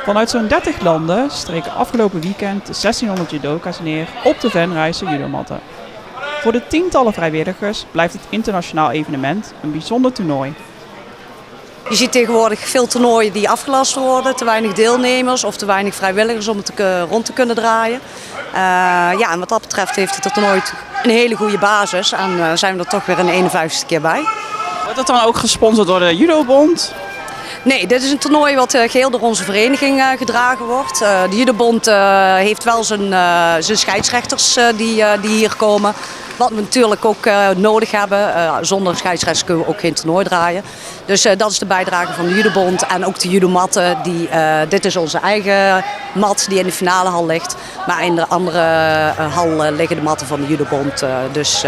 Vanuit zo'n 30 landen streken afgelopen weekend de 1600 judoka's neer op de Venrayse judomatten. Voor de tientallen vrijwilligers blijft het internationaal evenement een bijzonder toernooi. Je ziet tegenwoordig veel toernooien die afgelast worden, te weinig deelnemers of te weinig vrijwilligers om het rond te kunnen draaien. En wat dat betreft heeft het toernooi een hele goede basis en zijn we er toch weer een 51ste keer bij. Wordt dat dan ook gesponsord door de Judobond? Nee, dit is een toernooi wat geheel door onze vereniging gedragen wordt. De Judobond heeft wel zijn scheidsrechters die hier komen. Wat we natuurlijk ook nodig hebben. Zonder scheidsrechters kunnen we ook geen toernooi draaien. Dus dat is de bijdrage van de Judobond en ook de judomatten. Dit is onze eigen mat die in de finalehal ligt. Maar in de andere hal liggen de matten van de Judobond. Dus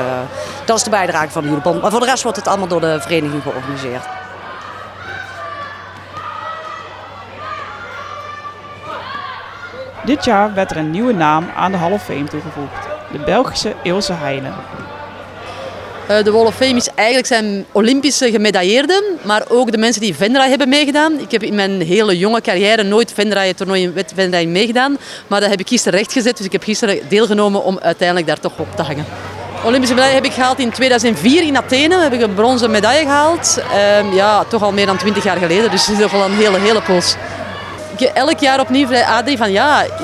dat is de bijdrage van de Judobond. Maar voor de rest wordt het allemaal door de vereniging georganiseerd. Dit jaar werd er een nieuwe naam aan de Hall of Fame toegevoegd. De Belgische Ilse Heijlen. De Wall of Fame is eigenlijk zijn Olympische gemedailleerden, maar ook de mensen die Venray hebben meegedaan. Ik heb in mijn hele jonge carrière nooit Venray-toernooi met Venray meegedaan, maar dat heb ik gisteren rechtgezet. Dus ik heb gisteren deelgenomen om uiteindelijk daar toch op te hangen. Olympische medaille heb ik gehaald in 2004 in Athene. Heb ik een bronzen medaille gehaald. Toch al meer dan 20 jaar geleden, dus het is toch wel een hele poos. Elk jaar opnieuw vrij Adrie van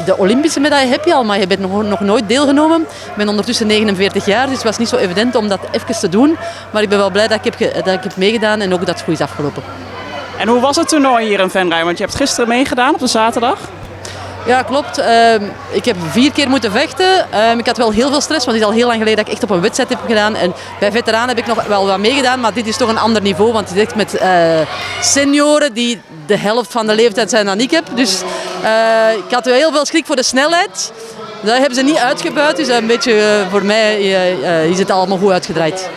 de Olympische medaille heb je al, maar je bent nog nooit deelgenomen. Ik ben ondertussen 49 jaar, dus het was niet zo evident om dat even te doen. Maar ik ben wel blij dat ik heb meegedaan en ook dat het goed is afgelopen. En hoe was het toernooi hier in Venray? Want je hebt gisteren meegedaan op de zaterdag. Ja, klopt. Ik heb 4 keer moeten vechten. Ik had wel heel veel stress, want het is al heel lang geleden dat ik echt op een wedstrijd heb gedaan. En bij veteranen heb ik nog wel wat meegedaan, maar dit is toch een ander niveau. Want het is echt met senioren die de helft van de leeftijd zijn dan ik heb. Dus ik had heel veel schrik voor de snelheid. Dat hebben ze niet uitgebuit, dus een beetje voor mij is het allemaal goed uitgedraaid.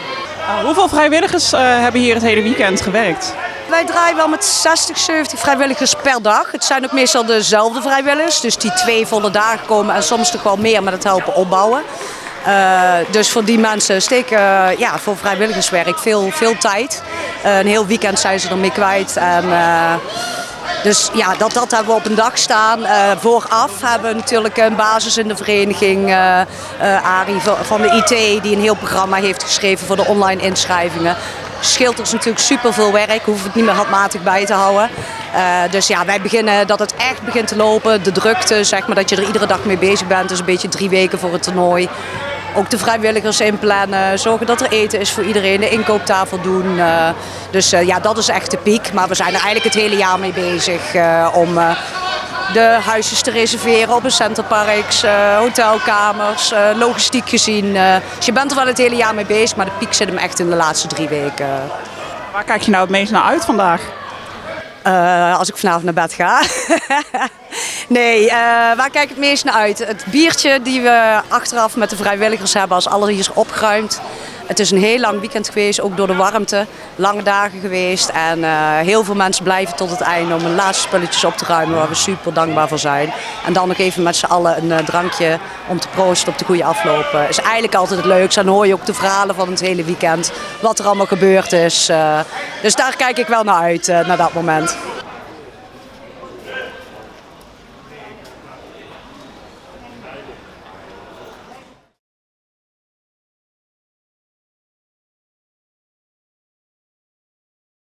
Hoeveel vrijwilligers hebben hier het hele weekend gewerkt? Wij draaien wel met 60, 70 vrijwilligers per dag. Het zijn ook meestal dezelfde vrijwilligers, dus die 2 volle dagen komen en soms toch wel meer met het helpen opbouwen. Dus voor die mensen steken voor vrijwilligerswerk veel tijd. Een heel weekend zijn ze ermee kwijt. Dus ja, dat hebben we op een dag staan. Vooraf hebben we natuurlijk een basis in de vereniging. Arie van de IT die een heel programma heeft geschreven voor de online inschrijvingen. Scheelt ons natuurlijk superveel werk, hoeven het niet meer handmatig bij te houden. Dus ja, wij beginnen dat het echt begint te lopen. De drukte, zeg maar, dat je er iedere dag mee bezig bent. Dus een beetje 3 weken voor het toernooi. Ook de vrijwilligers inplannen, zorgen dat er eten is voor iedereen, de inkooptafel doen. Dus dat is echt de piek. Maar we zijn er eigenlijk het hele jaar mee bezig om de huisjes te reserveren op een centerparks, hotelkamers, logistiek gezien. Dus je bent er wel het hele jaar mee bezig, maar de piek zit hem echt in de laatste 3 weken. Waar kijk je nou het meest naar uit vandaag? Als ik vanavond naar bed ga. Nee, waar kijk ik het meest naar uit? Het biertje die we achteraf met de vrijwilligers hebben als alles hier is opgeruimd. Het is een heel lang weekend geweest, ook door de warmte. Lange dagen geweest en heel veel mensen blijven tot het einde om hun laatste spulletjes op te ruimen waar we super dankbaar voor zijn. En dan nog even met z'n allen een drankje om te proosten op de goede afloop. Is eigenlijk altijd het leukste. Dan hoor je ook de verhalen van het hele weekend, wat er allemaal gebeurd is. Dus daar kijk ik wel naar uit, naar dat moment.